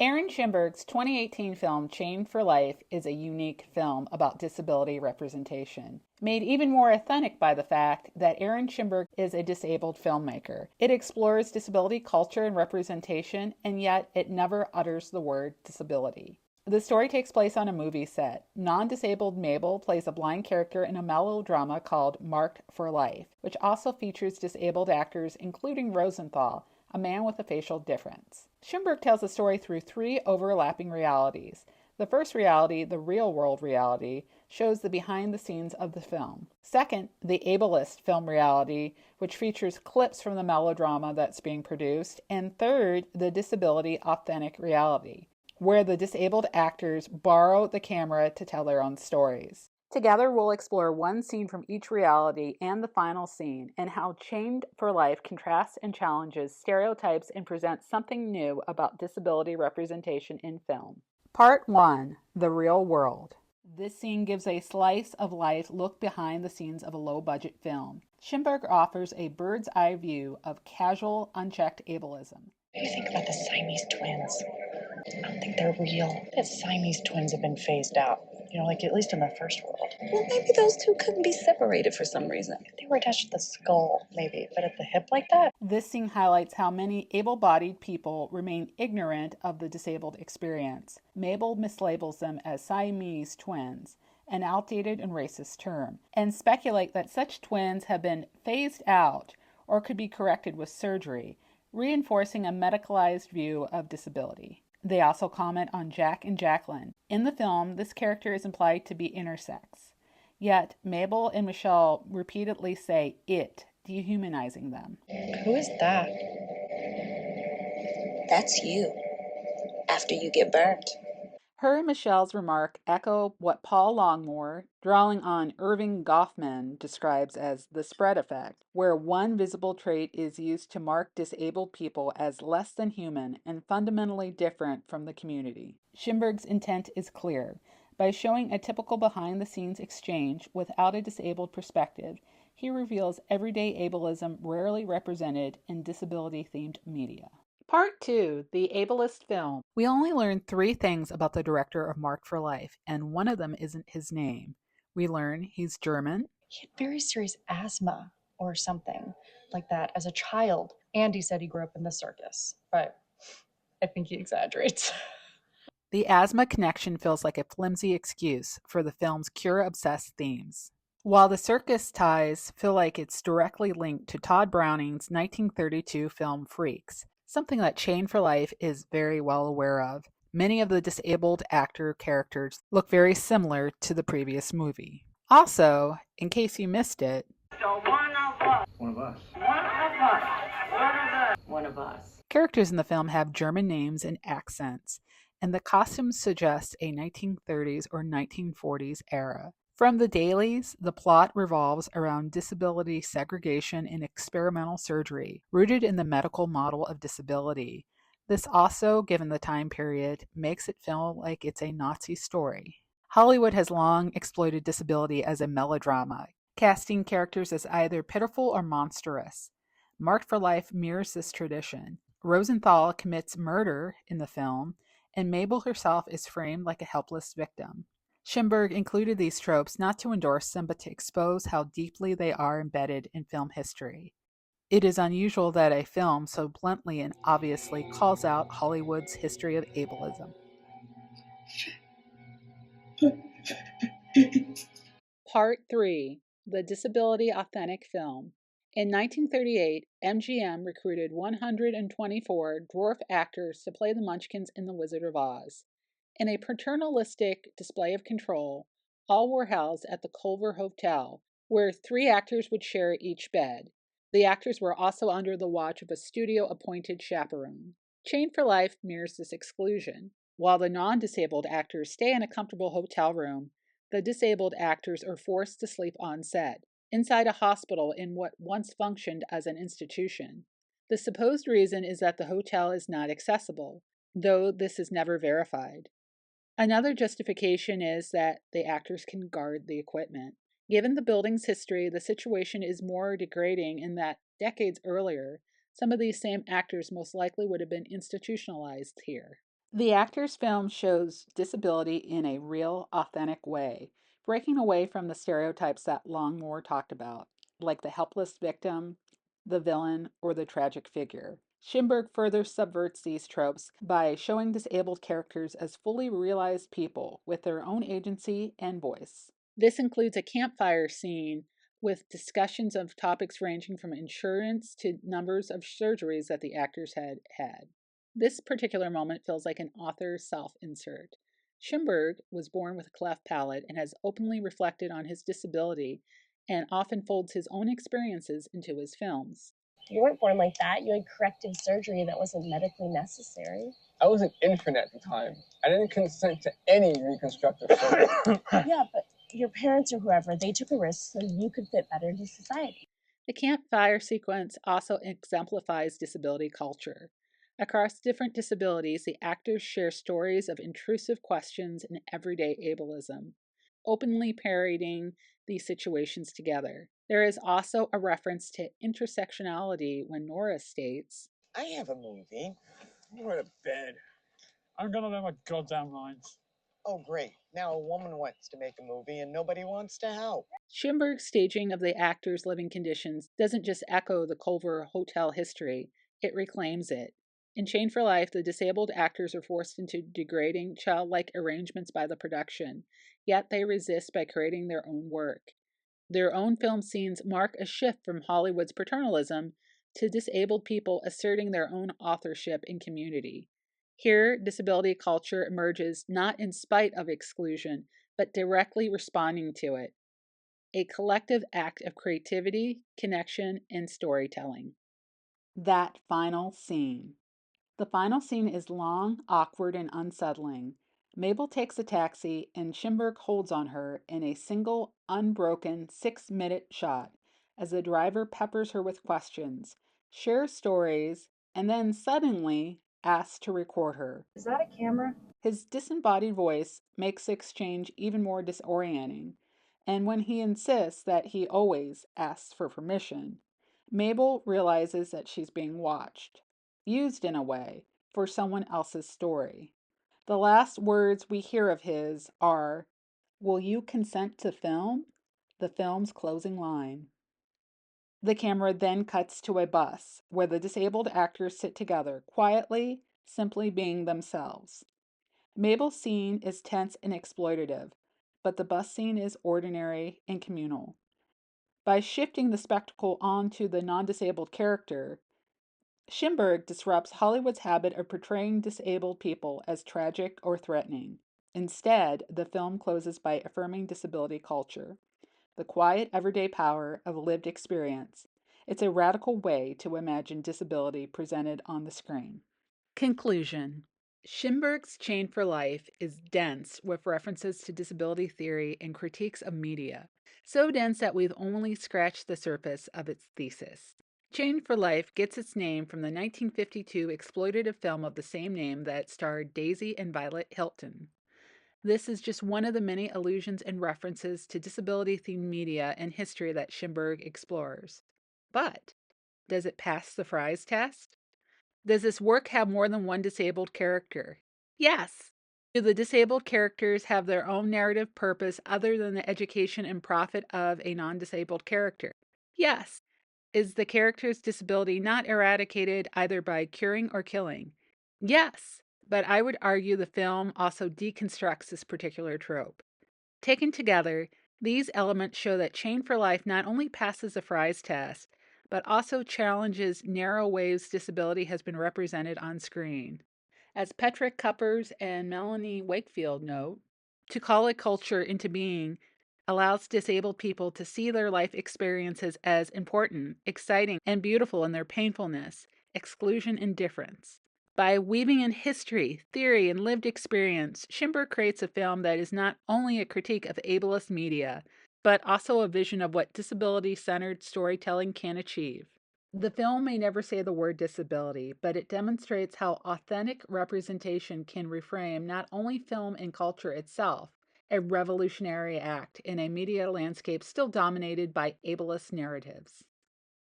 Aaron Schimberg's 2018 film Chained for Life is a unique film about disability representation, made even more authentic by the fact that Aaron Schimberg is a disabled filmmaker. It explores disability culture and representation, and yet it never utters the word disability. The story takes place on a movie set. Non-disabled Mabel plays a blind character in a melodrama called Marked for Life, which also features disabled actors including Rosenthal, a man with a facial difference. Schimberg tells the story through three overlapping realities. The first reality, the real-world reality, shows the behind the scenes of the film. Second, the ableist film reality, which features clips from the melodrama that's being produced. And third, the disability authentic reality, where the disabled actors borrow the camera to tell their own stories. Together, we'll explore one scene from each reality and the final scene, and how Chained for Life contrasts and challenges stereotypes and presents something new about disability representation in film. Part 1. The Real World. This scene gives a slice-of-life look behind the scenes of a low-budget film. Schimberg offers a bird's-eye view of casual, unchecked ableism. What do you think about the Siamese twins? I don't think they're real. The Siamese twins have been phased out. Like at least in the first world. Well, maybe those two couldn't be separated for some reason. They were attached to the skull, maybe, but at the hip like that? This scene highlights how many able-bodied people remain ignorant of the disabled experience. Mabel mislabels them as Siamese twins, an outdated and racist term, and speculate that such twins have been phased out or could be corrected with surgery, reinforcing a medicalized view of disability. They also comment on Jack and Jacqueline. In the film, this character is implied to be intersex. Yet, Mabel and Michelle repeatedly say it, dehumanizing them. Who is that? That's you, after you get burnt. Her and Michelle's remark echo what Paul Longmore, drawing on Irving Goffman, describes as the spread effect, where one visible trait is used to mark disabled people as less than human and fundamentally different from the community. Schimberg's intent is clear. By showing a typical behind-the-scenes exchange without a disabled perspective, he reveals everyday ableism rarely represented in disability-themed media. Part 2. The Ableist Film. We only learn 3 things about the director of Marked for Life, and one of them isn't his name. We learn he's German. He had very serious asthma or something like that as a child. And he said he grew up in the circus, but I think he exaggerates. The asthma connection feels like a flimsy excuse for the film's cure-obsessed themes, while the circus ties feel like it's directly linked to Todd Browning's 1932 film Freaks, something that Chained for Life is very well aware of. Many of the disabled actor characters look very similar to the previous movie. Also, in case you missed it, One of us. One of us. Characters in the film have German names and accents, and the costumes suggest a 1930s or 1940s era. From the dailies, the plot revolves around disability segregation and experimental surgery, rooted in the medical model of disability. This also, given the time period, makes it feel like it's a Nazi story. Hollywood has long exploited disability as a melodrama, casting characters as either pitiful or monstrous. Marked for Life mirrors this tradition. Rosenthal commits murder in the film, and Mabel herself is framed like a helpless victim. Schimberg included these tropes not to endorse them, but to expose how deeply they are embedded in film history. It is unusual that a film so bluntly and obviously calls out Hollywood's history of ableism. Part 3. The Disability Authentic Film. In 1938, MGM recruited 124 dwarf actors to play the Munchkins in The Wizard of Oz. In a paternalistic display of control, all were housed at the Culver Hotel, where 3 actors would share each bed. The actors were also under the watch of a studio-appointed chaperone. Chained for Life mirrors this exclusion. While the non-disabled actors stay in a comfortable hotel room, the disabled actors are forced to sleep on set, inside a hospital in what once functioned as an institution. The supposed reason is that the hotel is not accessible, though this is never verified. Another justification is that the actors can guard the equipment. Given the building's history, the situation is more degrading in that decades earlier, some of these same actors most likely would have been institutionalized here. The actor's film shows disability in a real, authentic way, breaking away from the stereotypes that Longmore talked about, like the helpless victim, the villain, or the tragic figure. Schimberg further subverts these tropes by showing disabled characters as fully realized people with their own agency and voice. This includes a campfire scene with discussions of topics ranging from insurance to numbers of surgeries that the actors had had. This particular moment feels like an author's self insert. Schimberg was born with a cleft palate and has openly reflected on his disability and often folds his own experiences into his films. You weren't born like that. You had corrective surgery that wasn't medically necessary. I was an infant at the time. I didn't consent to any reconstructive surgery. Yeah, but your parents or whoever, they took a risk so you could fit better into society. The campfire sequence also exemplifies disability culture. Across different disabilities, the actors share stories of intrusive questions and everyday ableism, openly parodying these situations together. There is also a reference to intersectionality when Nora states, I have a movie. I'm going to bed. I'm gonna know my goddamn lines. Oh, great. Now a woman wants to make a movie and nobody wants to help. Schimberg's staging of the actors' living conditions doesn't just echo the Culver Hotel history, it reclaims it. In Chained for Life, the disabled actors are forced into degrading, childlike arrangements by the production, yet they resist by creating their own work. Their own film scenes mark a shift from Hollywood's paternalism to disabled people asserting their own authorship in community. Here, disability culture emerges not in spite of exclusion, but directly responding to it, a collective act of creativity, connection, and storytelling. That final scene. The final scene is long, awkward, and unsettling. Mabel takes a taxi, and Schimberg holds on her in a single, unbroken 6-minute shot as the driver peppers her with questions, shares stories, and then suddenly asks to record her. Is that a camera? His disembodied voice makes the exchange even more disorienting, and when he insists that he always asks for permission, Mabel realizes that she's being watched, used in a way, for someone else's story. The last words we hear of his are, "Will you consent to film?" The film's closing line. The camera then cuts to a bus where the disabled actors sit together, quietly, simply being themselves. Mabel's scene is tense and exploitative, but the bus scene is ordinary and communal. By shifting the spectacle onto the non disabled character, Schimberg disrupts Hollywood's habit of portraying disabled people as tragic or threatening. Instead, the film closes by affirming disability culture, the quiet, everyday power of lived experience. It's a radical way to imagine disability presented on the screen. Conclusion. Schimberg's Chained for Life is dense with references to disability theory and critiques of media, so dense that we've only scratched the surface of its thesis. Chained for Life gets its name from the 1952 exploitative film of the same name that starred Daisy and Violet Hilton. This is just one of the many allusions and references to disability-themed media and history that Schimberg explores. But does it pass the Fry's test? Does this work have more than one disabled character? Yes. Do the disabled characters have their own narrative purpose other than the education and profit of a non disabled character? Yes. Is the character's disability not eradicated either by curing or killing? Yes. But I would argue the film also deconstructs this particular trope. Taken together, these elements show that Chained for Life not only passes the Fry's test, but also challenges narrow ways disability has been represented on screen. As Petra Kuppers and Melanie Wakefield note, to call a culture into being allows disabled people to see their life experiences as important, exciting, and beautiful in their painfulness, exclusion, and difference. By weaving in history, theory, and lived experience, Schimberg creates a film that is not only a critique of ableist media, but also a vision of what disability-centered storytelling can achieve. The film may never say the word disability, but it demonstrates how authentic representation can reframe not only film and culture itself, a revolutionary act in a media landscape still dominated by ableist narratives.